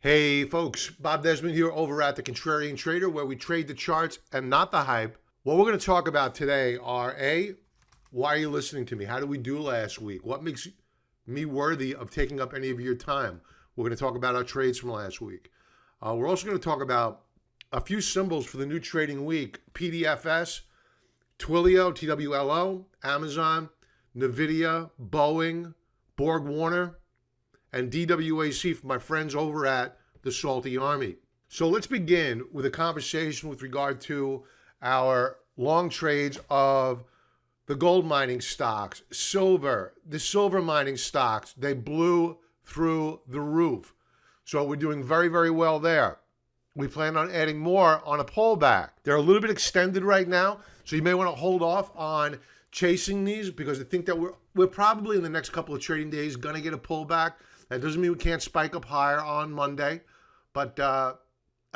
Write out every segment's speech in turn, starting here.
Hey folks, Bob Desmond here over at the Contrarian Trader, where we trade the charts and not the hype. What we're going to talk about today are why are you listening to me? How did we do last week? What makes me worthy of taking up any of your time? We're going to talk about our trades from last week. We're also going to talk about a few symbols for the new trading week: PDFS, Twilio, TWLO, Amazon, Nvidia, Boeing, Borg Warner, and DWAC for my friends over at the Salty Army. So let's begin with a conversation with regard to our long trades of the gold mining stocks, silver, the silver mining stocks. They blew through the roof. So we're doing very, very well there. We plan on adding more on a pullback. They're a little bit extended right now, so you may want to hold off on chasing these because I think that we're probably in the next couple of trading days going to get a pullback. That doesn't mean we can't spike up higher on Monday, but I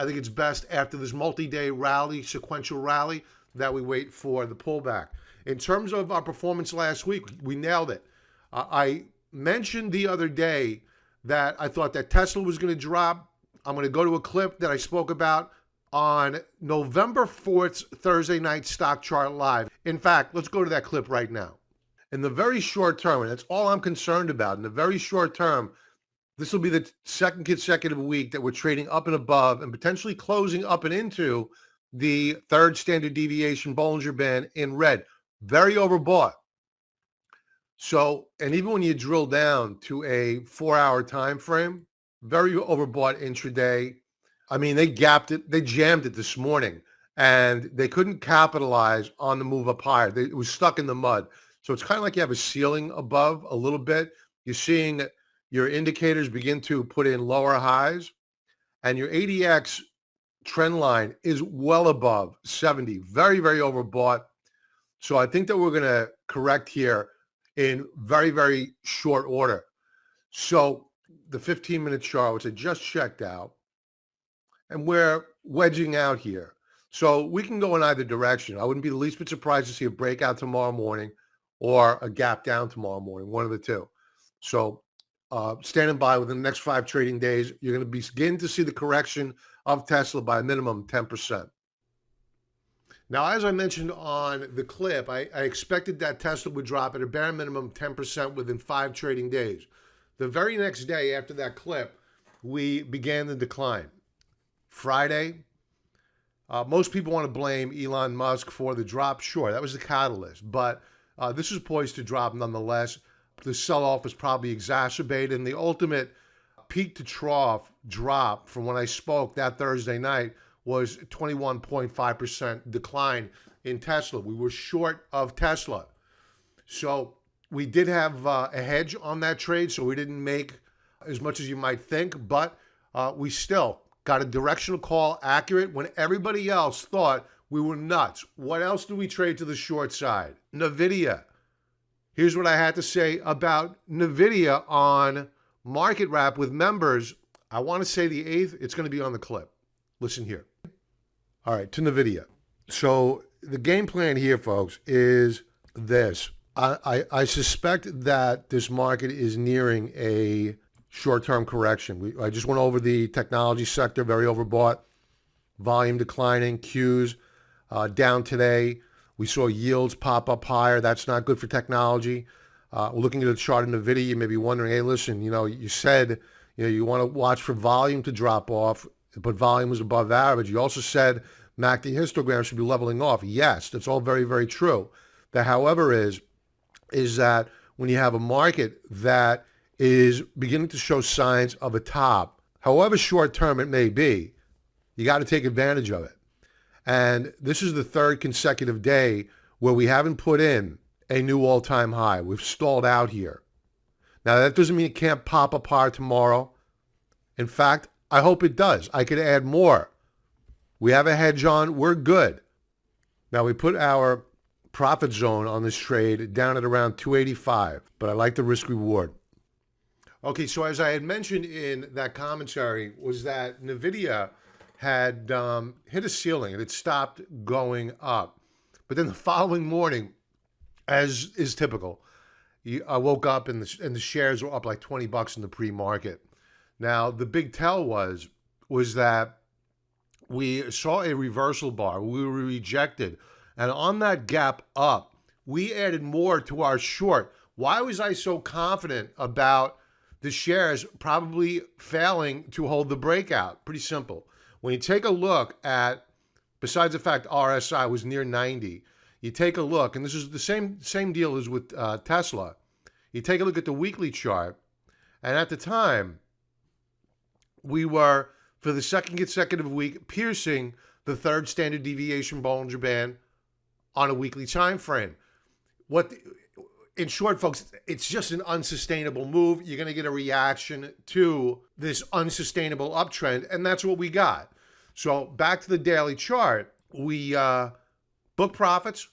think it's best after this multi-day rally, sequential rally, that we wait for the pullback. In terms of our performance last week, we nailed it. I mentioned the other day that I thought that Tesla was going to drop. I'm going to go to a clip that I spoke about on November 4th, Thursday night stock chart live. In fact, let's go to that clip right now. In the very short term, and that's all I'm concerned about, in the very short term, this will be the second consecutive week that we're trading up and above and potentially closing up and into the third standard deviation Bollinger Band in red. Very overbought. So, and even when you drill down to a 4-hour time frame, very overbought intraday. I mean, they gapped it, they jammed it this morning, and they couldn't capitalize on the move up higher. It was stuck in the mud. So it's kind of like you have a ceiling above a little bit. You're seeing your indicators begin to put in lower highs, and your ADX trend line is well above 70. Very, very overbought. So I think that we're going to correct here in very, very short order. So the 15-minute chart, which I just checked out, and we're wedging out here. So we can go in either direction. I wouldn't be the least bit surprised to see a breakout tomorrow morning or a gap down tomorrow morning, one of the two. So standing by within the next 5 trading days, you're going to begin to see the correction of Tesla by a minimum 10%. Now, as I mentioned on the clip, I expected that Tesla would drop at a bare minimum 10% within 5 trading days. The very next day after that clip, we began the decline. Friday, most people want to blame Elon Musk for the drop. Sure, that was the catalyst, but this is poised to drop nonetheless. The sell-off was probably exacerbated, and the ultimate peak to trough drop from when I spoke that Thursday night was 21.5% decline in Tesla. We were short of Tesla. So we did have a hedge on that trade, so we didn't make as much as you might think, but we still got a directional call accurate when everybody else thought we were nuts. What else do we trade to the short side? Nvidia. Here's what I had to say about Nvidia on Market Wrap with members. I want to say the 8th. It's going to be on the clip. Listen here. All right, to Nvidia. So the game plan here, folks, is this. I suspect that this market is nearing a short-term correction. I just went over the technology sector, very overbought, volume declining, Qs down today. We saw yields pop up higher. That's not good for technology. Looking at the chart in Nvidia, you may be wondering, hey, listen, you said, you want to watch for volume to drop off, but volume was above average. You also said MACD histogram should be leveling off. Yes, that's all very, very true. The however is that when you have a market that is beginning to show signs of a top, however short-term it may be, you got to take advantage of it. And this is the 3rd consecutive day where we haven't put in a new all-time high. We've stalled out here. Now, that doesn't mean it can't pop up higher tomorrow. In fact, I hope it does. I could add more. We have a hedge on. We're good. Now, we put our profit zone on this trade down at around 285, but I like the risk reward. Okay, so as I had mentioned in that commentary was that Nvidia had hit a ceiling and it stopped going up. But then the following morning, as is typical, I woke up and the shares were up like $20 in the pre-market. Now, the big tell was that we saw a reversal bar. We were rejected. And on that gap up, we added more to our short. Why was I so confident about the shares probably failing to hold the breakout? Pretty simple. When you take a look at, besides the fact RSI was near 90, you take a look, and this is the same deal as with Tesla. You take a look at the weekly chart, and at the time, we were, for the second consecutive week, piercing the third standard deviation Bollinger Band on a weekly time frame. In short, folks, it's just an unsustainable move. You're going to get a reaction to this unsustainable uptrend, and that's what we got. So back to the daily chart, we booked profits.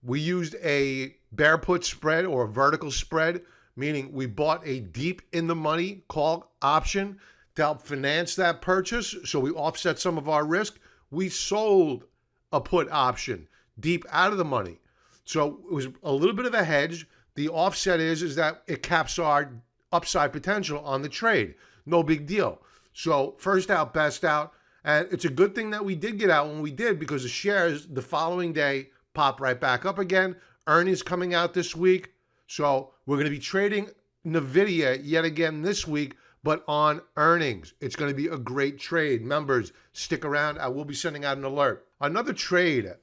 We used a bear put spread or a vertical spread, meaning we bought a deep in the money call option to help finance that purchase, so we offset some of our risk. We sold a put option deep out of the money. So it was a little bit of a hedge. The offset is that it caps our upside potential on the trade. No big deal. So first out, best out. And it's a good thing that we did get out when we did, because the shares the following day pop right back up again. Earnings coming out this week. So we're going to be trading Nvidia yet again this week, but on earnings. It's going to be a great trade. Members, stick around. I will be sending out an alert. Another trade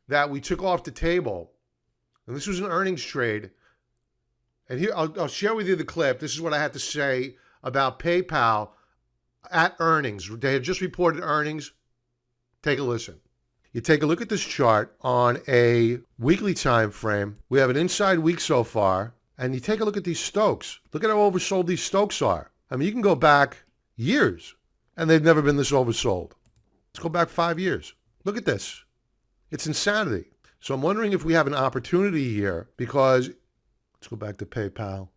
that we took off the table, and this was an earnings trade. And here, I'll share with you the clip. This is what I had to say about PayPal at earnings. They had just reported earnings. Take a listen. You take a look at this chart on a weekly time frame. We have an inside week so far. And you take a look at these Stokes. Look at how oversold these Stokes are. I mean, you can go back years, and they've never been this oversold. Let's go back 5 years. Look at this. It's insanity. So I'm wondering if we have an opportunity here, because let's go back to PayPal.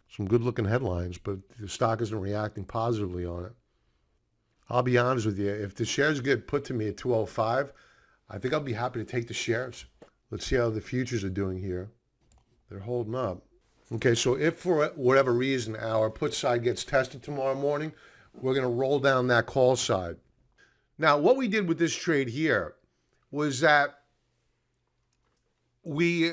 Some good-looking headlines, but the stock isn't reacting positively on it. I'll be honest with you. If the shares get put to me at 205, I think I'll be happy to take the shares. Let's see how the futures are doing here. They're holding up. Okay, so if for whatever reason our put side gets tested tomorrow morning, we're going to roll down that call side. Now, what we did with this trade here was that we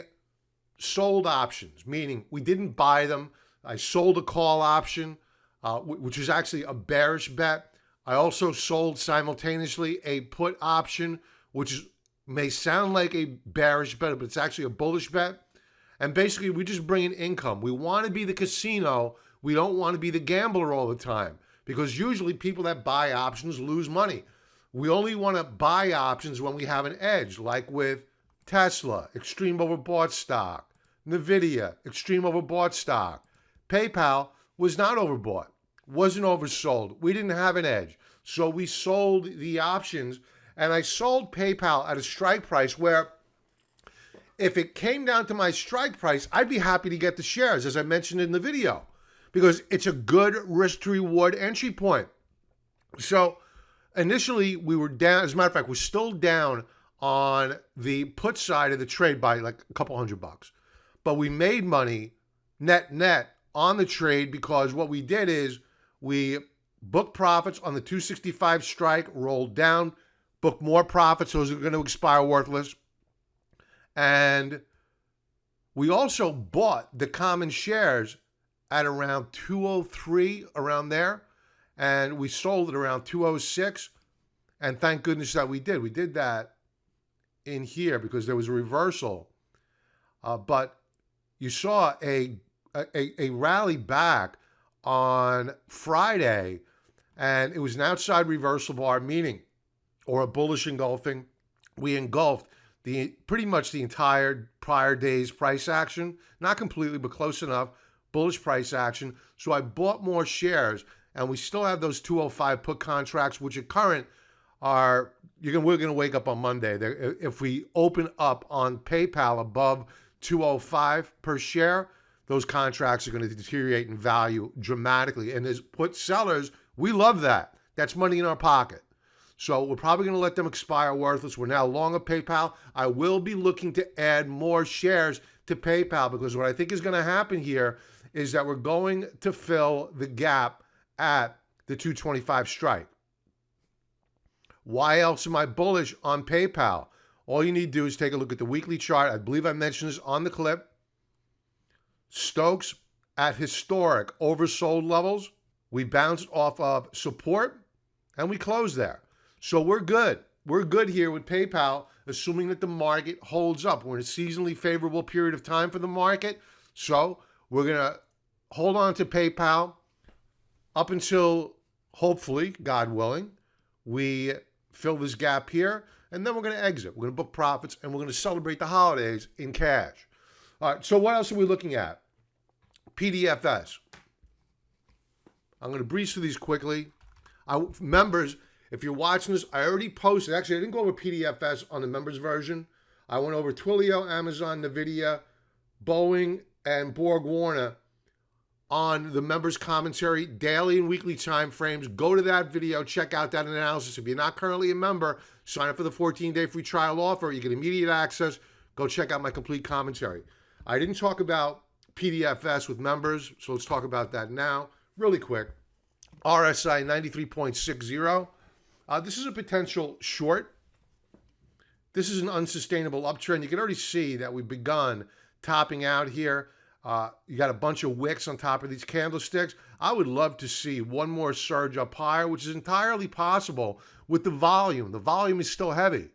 sold options, meaning we didn't buy them. I sold a call option, which was actually a bearish bet. I also sold simultaneously a put option, which may sound like a bearish bet, but it's actually a bullish bet. And basically, we just bring in income. We want to be the casino. We don't want to be the gambler all the time, because usually people that buy options lose money. We only want to buy options when we have an edge, like with Tesla, extreme overbought stock. Nvidia, extreme overbought stock. PayPal was not overbought, wasn't oversold. We didn't have an edge. So we sold the options, and I sold PayPal at a strike price where if it came down to my strike price, I'd be happy to get the shares, as I mentioned in the video, because it's a good risk to reward entry point. So initially we were down. As a matter of fact, we're still down on the put side of the trade by like a couple $100. But we made money net on the trade, because what we did is we booked profits on the 265 strike, rolled down, booked more profits. Those are going to expire worthless. And we also bought the common shares at around 203, around there. And we sold it around 206. And thank goodness that we did. We did that in here because there was a reversal. But you saw a rally back on Friday, and it was an outside reversal bar, meaning, or a bullish engulfing. We engulfed pretty much the entire prior day's price action, not completely, but close enough, bullish price action. So I bought more shares, and we still have those 205 put contracts, which at current are, we're going to wake up on Monday. If we open up on PayPal above 205 per share, those contracts are going to deteriorate in value dramatically. And as put sellers, we love that. That's money in our pocket. So we're probably going to let them expire worthless. We're now long of PayPal. I will be looking to add more shares to PayPal, because what I think is going to happen here is that we're going to fill the gap at the 225 strike. Why else am I bullish on PayPal? All you need to do is take a look at the weekly chart. I believe I mentioned this on the clip. Stokes at historic oversold levels. We bounced off of support and we closed there. So we're good. We're good here with PayPal, assuming that the market holds up. We're in a seasonally favorable period of time for the market. So we're going to hold on to PayPal up until, hopefully, God willing, we fill this gap here. And then we're going to exit. We're going to book profits and we're going to celebrate the holidays in cash. All right, so what else are we looking at? PDFS. I'm going to breeze through these quickly. Members, if you're watching this, I already posted. Actually, I didn't go over PDFS on the members version. I went over Twilio, Amazon, Nvidia, Boeing, and Borg Warner on the members commentary, daily and weekly time frames. Go to that video, check out that analysis. If you're not currently a member, sign up for the 14-day free trial offer. You get immediate access. Go check out my complete commentary. I didn't talk about PDFS with members, so let's talk about that now. Really quick. RSI 93.60. This is a potential short. This is an unsustainable uptrend. You can already see that we've begun topping out here. You got a bunch of wicks on top of these candlesticks. I would love to see one more surge up higher, which is entirely possible with the volume. The volume is still heavy.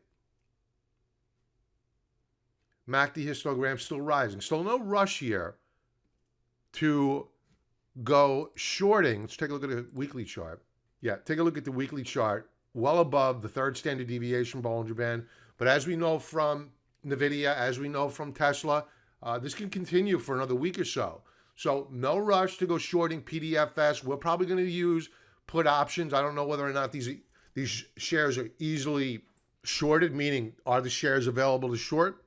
MACD histogram still rising. Still no rush here to go shorting. Let's take a look at the weekly chart. Yeah, take a look at the weekly chart. Well above the third standard deviation Bollinger Band. But as we know from Nvidia, as we know from Tesla, this can continue for another week or so. So no rush to go shorting PDFS. We're probably going to use put options. I don't know whether or not these shares are easily shorted, meaning are the shares available to short?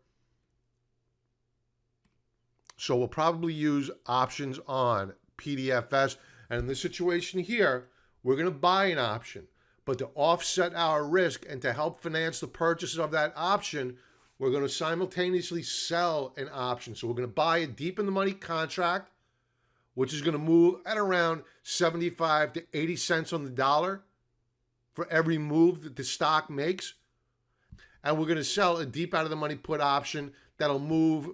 So we'll probably use options on PDFS. And in this situation here, we're going to buy an option. But to offset our risk and to help finance the purchase of that option, we're going to simultaneously sell an option. So we're going to buy a deep in the money contract, which is going to move at around 75 to 80 cents on the dollar for every move that the stock makes. And we're going to sell a deep out of the money put option that'll move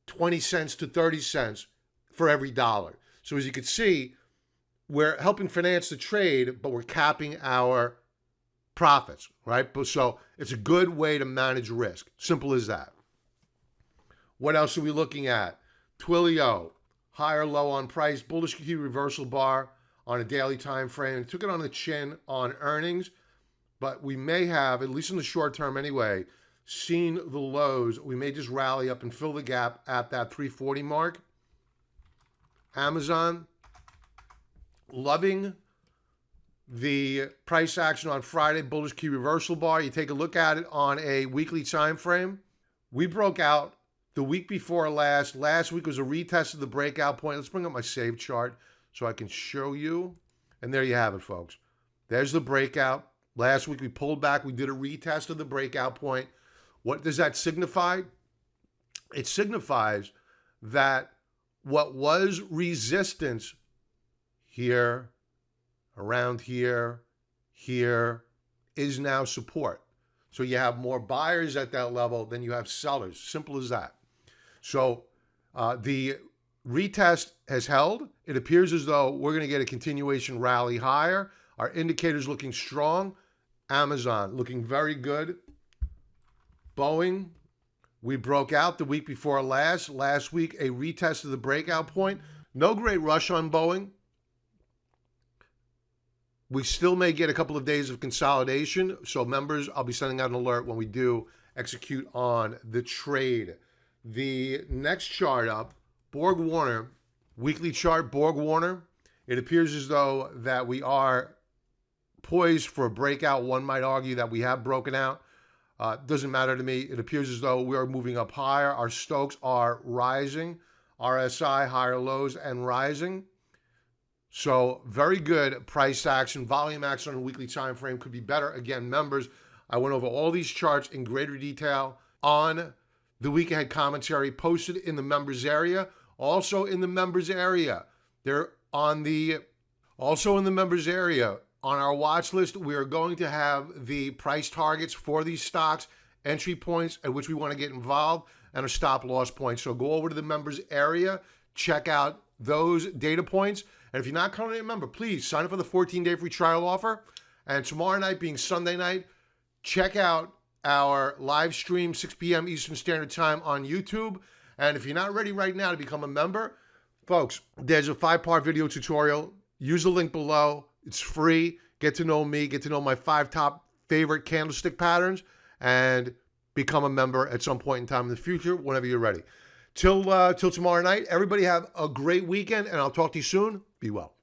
20 cents to 30 cents for every dollar. So as you can see, we're helping finance the trade, but we're capping our profits, right? So it's a good way to manage risk. Simple as that. What else are we looking at? Twilio, higher low on price, bullish key reversal bar on a daily time frame. Took it on the chin on earnings, but we may have, at least in the short term anyway, seen the lows. We may just rally up and fill the gap at that 340 mark. Amazon, loving the price action on Friday, bullish key reversal bar. You take a look at it on a weekly time frame. We broke out the week before last. Last week was a retest of the breakout point. Let's bring up my save chart so I can show you. And there you have it, folks. There's the breakout. Last week we pulled back. We did a retest of the breakout point. What does that signify? It signifies that what was resistance here, around here, here, is now support. So you have more buyers at that level than you have sellers. Simple as that. So the retest has held. It appears as though we're going to get a continuation rally higher. Our indicators looking strong. Amazon looking very good. Boeing, we broke out the week before last. Last week, a retest of the breakout point. No great rush on Boeing. We still may get a couple of days of consolidation. So members, I'll be sending out an alert when we do execute on the trade. The next chart up, Borg Warner, weekly chart, Borg Warner. It appears as though that we are poised for a breakout. One might argue that we have broken out. Doesn't matter to me. It appears as though we are moving up higher. Our Stokes are rising. RSI, higher lows and rising. So very good price action. Volume action on a weekly time frame could be better. Again, members, I went over all these charts in greater detail on the week ahead commentary posted in the members area. Also in the members area, they're on the Also in the members area, on our watch list, we are going to have the price targets for these stocks, entry points at which we want to get involved, and a stop loss point. So go over to the members area, check out those data points. And if you're not currently a member, please sign up for the 14-day free trial offer. And tomorrow night being Sunday night, check out our live stream, 6 p.m. Eastern Standard Time on YouTube. And if you're not ready right now to become a member, folks, there's a 5-part video tutorial. Use the link below. It's free. Get to know me. Get to know my 5 top favorite candlestick patterns. And become a member at some point in time in the future, whenever you're ready. Till tomorrow night, everybody have a great weekend, and I'll talk to you soon. Be well.